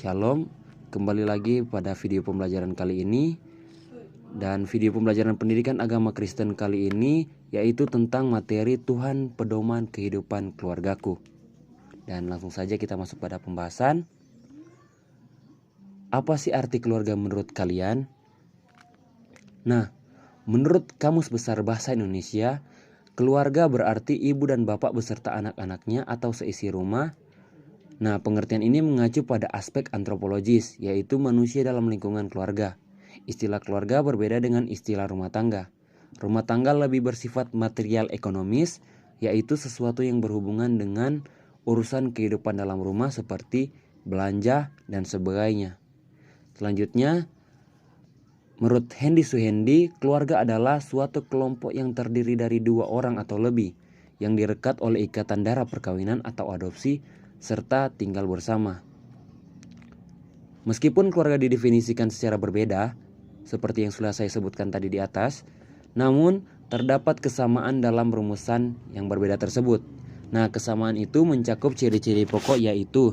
Shalom, kembali lagi pada video pembelajaran kali ini. Dan video pembelajaran pendidikan agama Kristen kali ini yaitu tentang materi Tuhan pedoman kehidupan keluargaku. Dan langsung saja kita masuk pada pembahasan. Apa sih arti keluarga menurut kalian? Nah, menurut Kamus Besar Bahasa Indonesia, keluarga berarti ibu dan bapak beserta anak-anaknya atau seisi rumah. Nah, pengertian ini mengacu pada aspek antropologis, yaitu manusia dalam lingkungan keluarga. Istilah keluarga berbeda dengan istilah rumah tangga. Rumah tangga lebih bersifat material ekonomis, yaitu sesuatu yang berhubungan dengan urusan kehidupan dalam rumah seperti belanja dan sebagainya. Selanjutnya, menurut Hendy Suhendi, keluarga adalah suatu kelompok yang terdiri dari 2 orang atau lebih, yang direkat oleh ikatan darah perkawinan atau adopsi, serta tinggal bersama. Meskipun keluarga didefinisikan secara berbeda, seperti yang sudah saya sebutkan tadi di atas, namun terdapat kesamaan dalam rumusan yang berbeda tersebut. Nah, kesamaan itu mencakup ciri-ciri pokok yaitu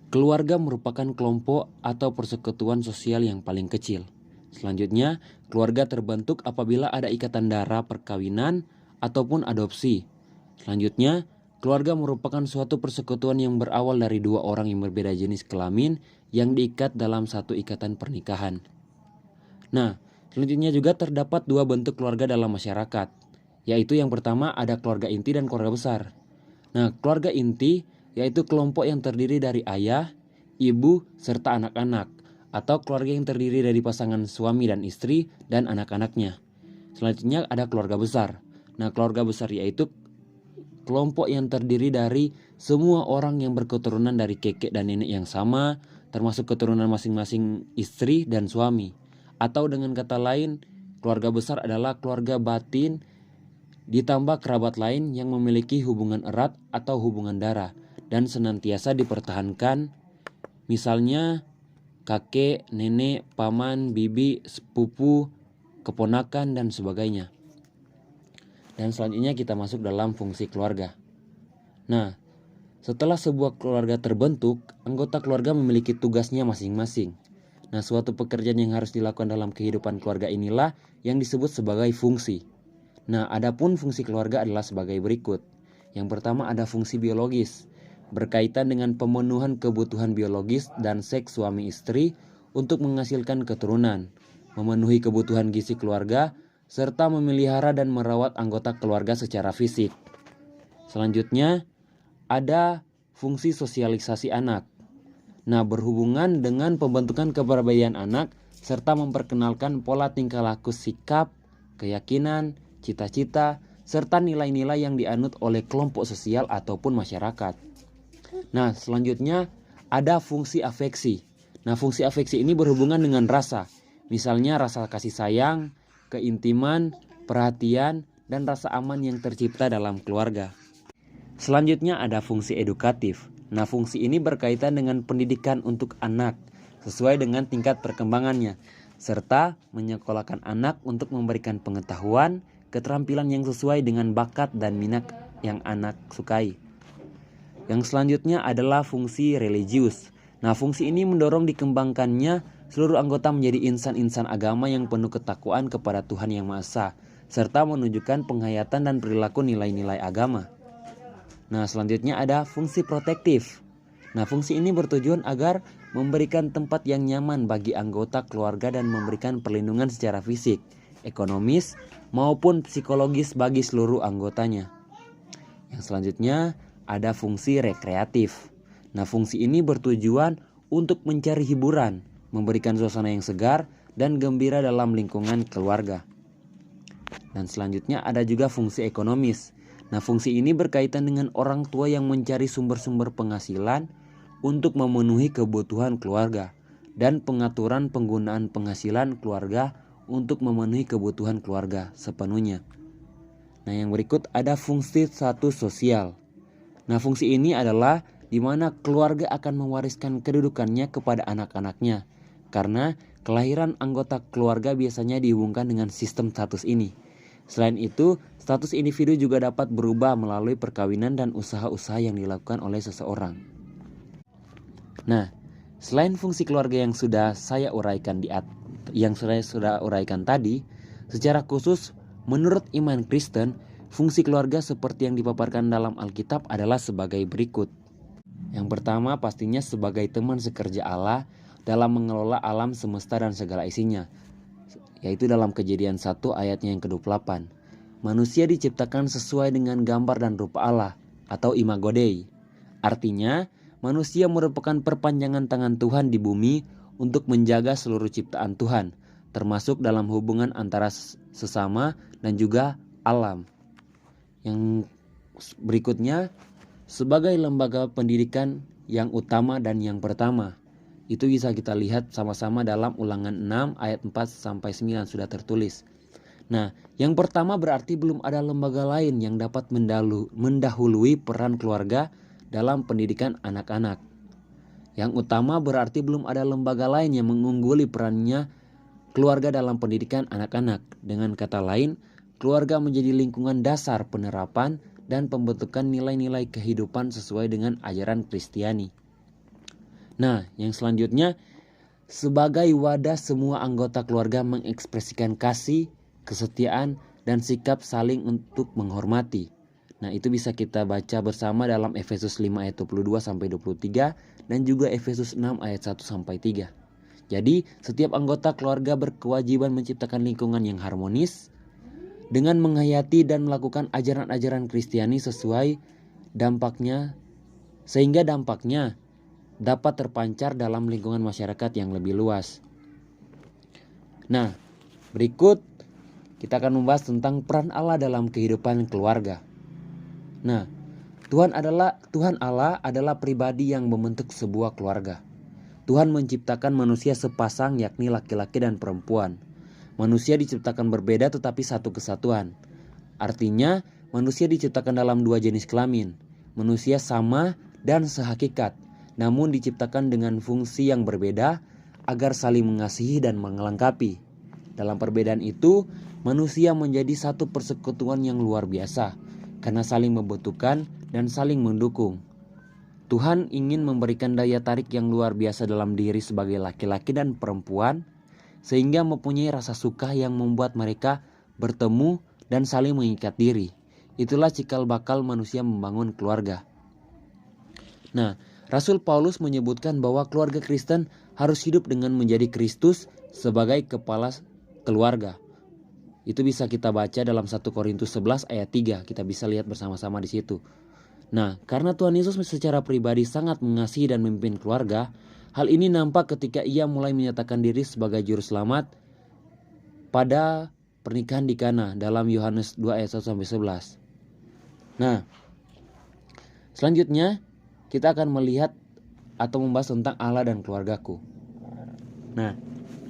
keluarga merupakan kelompok atau persekutuan sosial yang paling kecil. Selanjutnya, keluarga terbentuk apabila ada ikatan darah perkawinan ataupun adopsi. Selanjutnya, keluarga merupakan suatu persekutuan yang berawal dari 2 orang yang berbeda jenis kelamin yang diikat dalam satu ikatan pernikahan. Nah, selanjutnya juga terdapat 2 bentuk keluarga dalam masyarakat, yaitu yang pertama ada keluarga inti dan keluarga besar. Nah, keluarga inti yaitu kelompok yang terdiri dari ayah, ibu, serta anak-anak, atau keluarga yang terdiri dari pasangan suami dan istri dan anak-anaknya. Selanjutnya ada keluarga besar. Nah, keluarga besar yaitu kelompok yang terdiri dari semua orang yang berketurunan dari kakek dan nenek yang sama, termasuk keturunan masing-masing istri dan suami. Atau dengan kata lain, keluarga besar adalah keluarga batin ditambah kerabat lain yang memiliki hubungan erat atau hubungan darah dan senantiasa dipertahankan, misalnya kakek, nenek, paman, bibi, sepupu, keponakan, dan sebagainya. Dan selanjutnya kita masuk dalam fungsi keluarga. Nah, setelah sebuah keluarga terbentuk, anggota keluarga memiliki tugasnya masing-masing. Nah, suatu pekerjaan yang harus dilakukan dalam kehidupan keluarga inilah yang disebut sebagai fungsi. Nah, adapun fungsi keluarga adalah sebagai berikut. Yang pertama ada fungsi biologis, berkaitan dengan pemenuhan kebutuhan biologis dan seks suami istri untuk menghasilkan keturunan, memenuhi kebutuhan gizi keluarga, serta memelihara dan merawat anggota keluarga secara fisik. Selanjutnya, ada fungsi sosialisasi anak. Nah, berhubungan dengan pembentukan kepribadian anak, serta memperkenalkan pola tingkah laku sikap, keyakinan, cita-cita, serta nilai-nilai yang dianut oleh kelompok sosial ataupun masyarakat. Nah, selanjutnya ada fungsi afeksi. Nah, fungsi afeksi ini berhubungan dengan rasa. Misalnya rasa kasih sayang, keintiman, perhatian, dan rasa aman yang tercipta dalam keluarga. Selanjutnya ada fungsi edukatif. Nah, fungsi ini berkaitan dengan pendidikan untuk anak sesuai dengan tingkat perkembangannya, serta menyekolahkan anak untuk memberikan pengetahuan, keterampilan yang sesuai dengan bakat dan minat yang anak sukai. Yang selanjutnya adalah fungsi religius. Nah, fungsi ini mendorong dikembangkannya seluruh anggota menjadi insan-insan agama yang penuh ketakwaan kepada Tuhan Yang Maha Esa, serta menunjukkan penghayatan dan perilaku nilai-nilai agama. Nah, selanjutnya ada fungsi protektif. Nah, fungsi ini bertujuan agar memberikan tempat yang nyaman bagi anggota keluarga dan memberikan perlindungan secara fisik, ekonomis, maupun psikologis bagi seluruh anggotanya. Yang selanjutnya ada fungsi rekreatif. Nah, fungsi ini bertujuan untuk mencari hiburan, memberikan suasana yang segar dan gembira dalam lingkungan keluarga. Dan selanjutnya ada juga fungsi ekonomis. Nah, fungsi ini berkaitan dengan orang tua yang mencari sumber-sumber penghasilan untuk memenuhi kebutuhan keluarga dan pengaturan penggunaan penghasilan keluarga untuk memenuhi kebutuhan keluarga sepenuhnya. Nah, yang berikut ada fungsi status sosial. Nah, fungsi ini adalah di mana keluarga akan mewariskan kedudukannya kepada anak-anaknya, karena kelahiran anggota keluarga biasanya dihubungkan dengan sistem status ini. Selain itu, status individu juga dapat berubah melalui perkawinan dan usaha-usaha yang dilakukan oleh seseorang. Nah, Selain fungsi keluarga yang sudah saya uraikan tadi, secara khusus menurut iman Kristen, fungsi keluarga seperti yang dipaparkan dalam Alkitab adalah sebagai berikut. Yang pertama pastinya sebagai teman sekerja Allah dalam mengelola alam semesta dan segala isinya, yaitu dalam Kejadian 1 ayatnya yang ke-28. Manusia diciptakan sesuai dengan gambar dan rupa Allah atau imago Dei. Artinya, manusia merupakan perpanjangan tangan Tuhan di bumi untuk menjaga seluruh ciptaan Tuhan, termasuk dalam hubungan antara sesama dan juga alam. Yang berikutnya, sebagai lembaga pendidikan yang utama dan yang pertama. Itu bisa kita lihat sama-sama dalam Ulangan 6 ayat 4-9 sudah tertulis. Nah, yang pertama berarti belum ada lembaga lain yang dapat mendahului peran keluarga dalam pendidikan anak-anak. Yang utama berarti belum ada lembaga lain yang mengungguli perannya keluarga dalam pendidikan anak-anak. Dengan kata lain, keluarga menjadi lingkungan dasar penerapan dan pembentukan nilai-nilai kehidupan sesuai dengan ajaran Kristiani. Nah, yang selanjutnya, sebagai wadah semua anggota keluarga mengekspresikan kasih, kesetiaan, dan sikap saling untuk menghormati. Nah, itu bisa kita baca bersama dalam Efesus 5 ayat 22-23 dan juga Efesus 6 ayat 1-3. Jadi, setiap anggota keluarga berkewajiban menciptakan lingkungan yang harmonis dengan menghayati dan melakukan ajaran-ajaran Kristiani sesuai dampaknya, sehingga dampaknya dapat terpancar dalam lingkungan masyarakat yang lebih luas. Nah, berikut kita akan membahas tentang peran Allah dalam kehidupan keluarga. Nah, Tuhan Allah adalah pribadi yang membentuk sebuah keluarga. Tuhan menciptakan manusia sepasang, yakni laki-laki dan perempuan. Manusia diciptakan berbeda tetapi satu kesatuan. Artinya, manusia diciptakan dalam dua jenis kelamin. Manusia sama dan sehakikat, namun diciptakan dengan fungsi yang berbeda agar saling mengasihi dan melengkapi. Dalam perbedaan itu, manusia menjadi satu persekutuan yang luar biasa karena saling membutuhkan dan saling mendukung. Tuhan ingin memberikan daya tarik yang luar biasa dalam diri sebagai laki-laki dan perempuan, sehingga mempunyai rasa suka yang membuat mereka bertemu dan saling mengikat diri. Itulah cikal bakal manusia membangun keluarga. Nah, Rasul Paulus menyebutkan bahwa keluarga Kristen harus hidup dengan menjadi Kristus sebagai kepala keluarga. Itu bisa kita baca dalam 1 Korintus 11 ayat 3. Kita bisa lihat bersama-sama di situ. Nah, karena Tuhan Yesus secara pribadi sangat mengasihi dan memimpin keluarga, hal ini nampak ketika ia mulai menyatakan diri sebagai juru selamat pada pernikahan di Kana dalam Yohanes 2 ayat 1-11. Nah, selanjutnya kita akan melihat atau membahas tentang Allah dan keluargaku. Nah,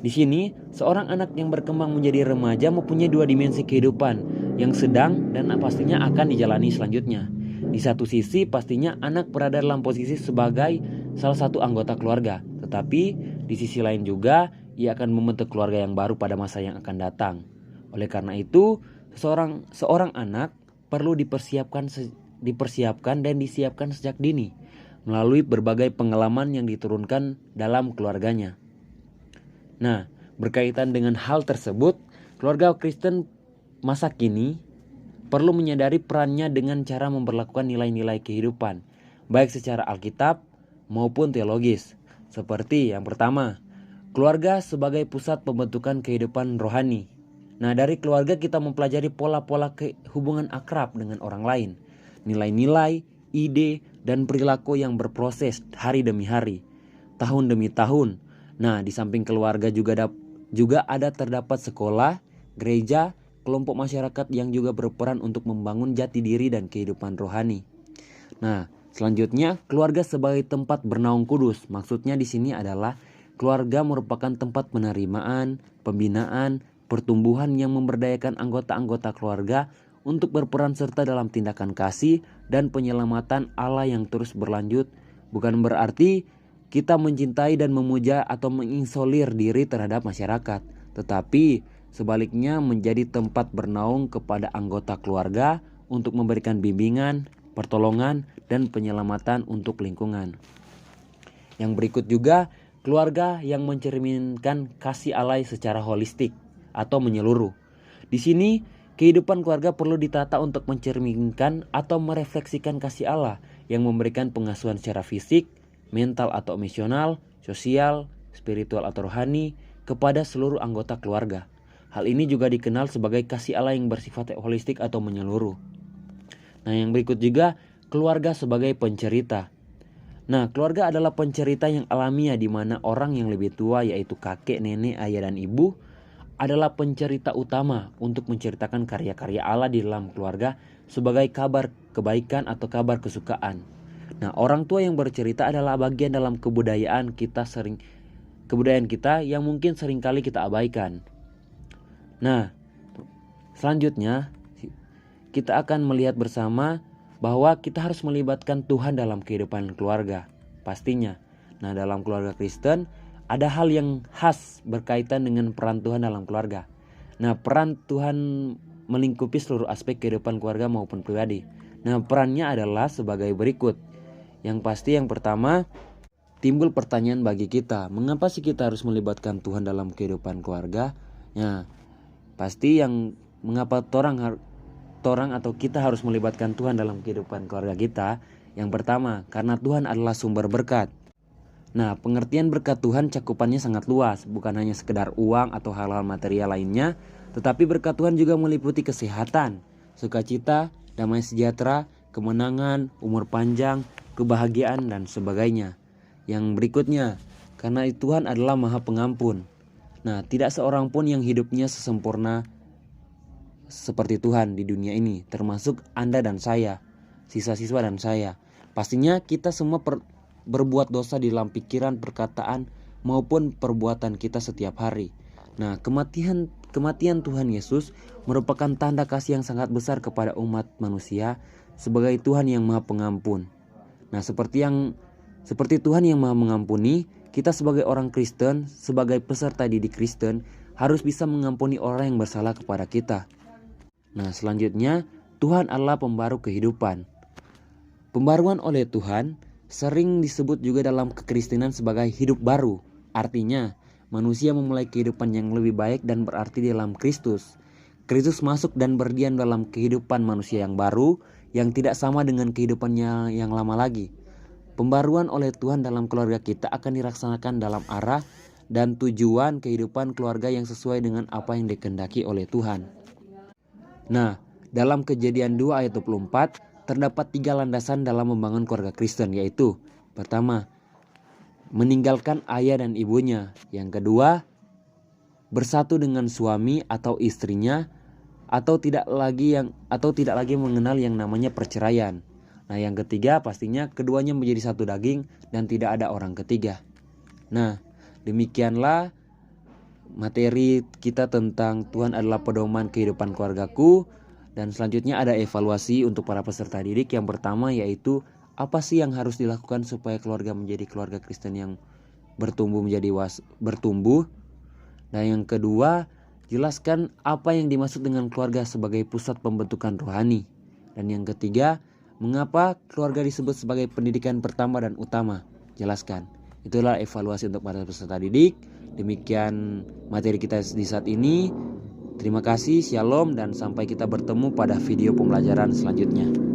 di sini seorang anak yang berkembang menjadi remaja mempunyai dua dimensi kehidupan yang sedang dan pastinya akan dijalani selanjutnya. Di satu sisi pastinya anak berada dalam posisi sebagai salah satu anggota keluarga, tetapi di sisi lain juga ia akan membentuk keluarga yang baru pada masa yang akan datang. Oleh karena itu, seorang anak perlu dipersiapkan dan disiapkan sejak dini melalui berbagai pengalaman yang diturunkan dalam keluarganya. Nah, berkaitan dengan hal tersebut, keluarga Kristen masa kini perlu menyadari perannya dengan cara memperlakukan nilai-nilai kehidupan, baik secara Alkitab maupun teologis. Seperti yang pertama, keluarga sebagai pusat pembentukan kehidupan rohani. Nah, dari keluarga kita mempelajari pola-pola hubungan akrab dengan orang lain, nilai-nilai, ide, dan perilaku yang berproses hari demi hari, tahun demi tahun. Nah, di samping keluarga juga terdapat sekolah, gereja, kelompok masyarakat yang juga berperan untuk membangun jati diri dan kehidupan rohani. Nah, selanjutnya keluarga sebagai tempat bernaung kudus. Maksudnya di sini adalah keluarga merupakan tempat penerimaan, pembinaan, pertumbuhan yang memberdayakan anggota-anggota keluarga untuk berperan serta dalam tindakan kasih dan penyelamatan Allah yang terus berlanjut. Bukan berarti kita mencintai dan memuja atau mengisolir diri terhadap masyarakat, tetapi sebaliknya menjadi tempat bernaung kepada anggota keluarga untuk memberikan bimbingan, pertolongan, dan penyelamatan untuk lingkungan. Yang berikut juga keluarga yang mencerminkan kasih Allah secara holistik atau menyeluruh. Di sini kehidupan keluarga perlu ditata untuk mencerminkan atau merefleksikan kasih Allah yang memberikan pengasuhan secara fisik, mental atau emosional, sosial, spiritual atau rohani kepada seluruh anggota keluarga. Hal ini juga dikenal sebagai kasih Allah yang bersifat holistik atau menyeluruh. Nah, yang berikut juga keluarga sebagai pencerita. Nah, keluarga adalah pencerita yang alamiah di mana orang yang lebih tua yaitu kakek, nenek, ayah, dan ibu adalah pencerita utama untuk menceritakan karya-karya Allah di dalam keluarga sebagai kabar kebaikan atau kabar kesukaan. Nah, orang tua yang bercerita adalah bagian dalam kebudayaan kita yang mungkin seringkali kita abaikan. Nah, selanjutnya kita akan melihat bersama bahwa kita harus melibatkan Tuhan dalam kehidupan keluarga, pastinya. Nah, dalam keluarga Kristen ada hal yang khas berkaitan dengan peran Tuhan dalam keluarga. Nah, peran Tuhan melingkupi seluruh aspek kehidupan keluarga maupun pribadi. Nah, perannya adalah sebagai berikut. Yang pasti yang pertama, timbul pertanyaan bagi kita, mengapa sih kita harus melibatkan Tuhan dalam kehidupan keluarga? Nah, pasti yang mengapa orang atau kita harus melibatkan Tuhan dalam kehidupan keluarga kita. Yang pertama, karena Tuhan adalah sumber berkat. Nah, pengertian berkat Tuhan cakupannya sangat luas, bukan hanya sekedar uang atau hal-hal material lainnya, tetapi berkat Tuhan juga meliputi kesehatan, sukacita, damai sejahtera, kemenangan, umur panjang, kebahagiaan, dan sebagainya. Yang berikutnya, karena Tuhan adalah Maha Pengampun. Nah, tidak seorang pun yang hidupnya sesempurna seperti Tuhan di dunia ini, termasuk Anda dan saya, siswa-siswa dan saya. Pastinya kita semua berbuat dosa di dalam pikiran, perkataan, maupun perbuatan kita setiap hari. Nah, kematian Tuhan Yesus merupakan tanda kasih yang sangat besar kepada umat manusia sebagai Tuhan yang Maha Pengampun. Nah, seperti Tuhan yang Maha Mengampuni, kita sebagai orang Kristen, sebagai peserta didik Kristen, harus bisa mengampuni orang yang bersalah kepada kita. Nah, selanjutnya, Tuhan adalah pembaru kehidupan. Pembaruan oleh Tuhan sering disebut juga dalam kekristenan sebagai hidup baru. Artinya, manusia memulai kehidupan yang lebih baik dan berarti dalam Kristus. Kristus masuk dan berdiam dalam kehidupan manusia yang baru, yang tidak sama dengan kehidupannya yang lama lagi. Pembaruan oleh Tuhan dalam keluarga kita akan dilaksanakan dalam arah dan tujuan kehidupan keluarga yang sesuai dengan apa yang dikehendaki oleh Tuhan. Nah, dalam Kejadian 2 ayat 24 terdapat 3 landasan dalam membangun keluarga Kristen, yaitu pertama, meninggalkan ayah dan ibunya. Yang kedua, bersatu dengan suami atau istrinya atau tidak lagi mengenal yang namanya perceraian. Nah, yang ketiga pastinya keduanya menjadi satu daging dan tidak ada orang ketiga. Nah, demikianlah materi kita tentang Tuhan adalah pedoman kehidupan keluargaku. Dan selanjutnya ada evaluasi untuk para peserta didik. Yang pertama yaitu apa sih yang harus dilakukan supaya keluarga menjadi keluarga Kristen yang bertumbuh. Dan yang kedua, jelaskan apa yang dimaksud dengan keluarga sebagai pusat pembentukan rohani. Dan yang ketiga, mengapa keluarga disebut sebagai pendidikan pertama dan utama. Jelaskan. Itulah evaluasi untuk para peserta didik. Demikian materi kita di saat ini. Terima kasih, shalom, dan sampai kita bertemu pada video pembelajaran selanjutnya.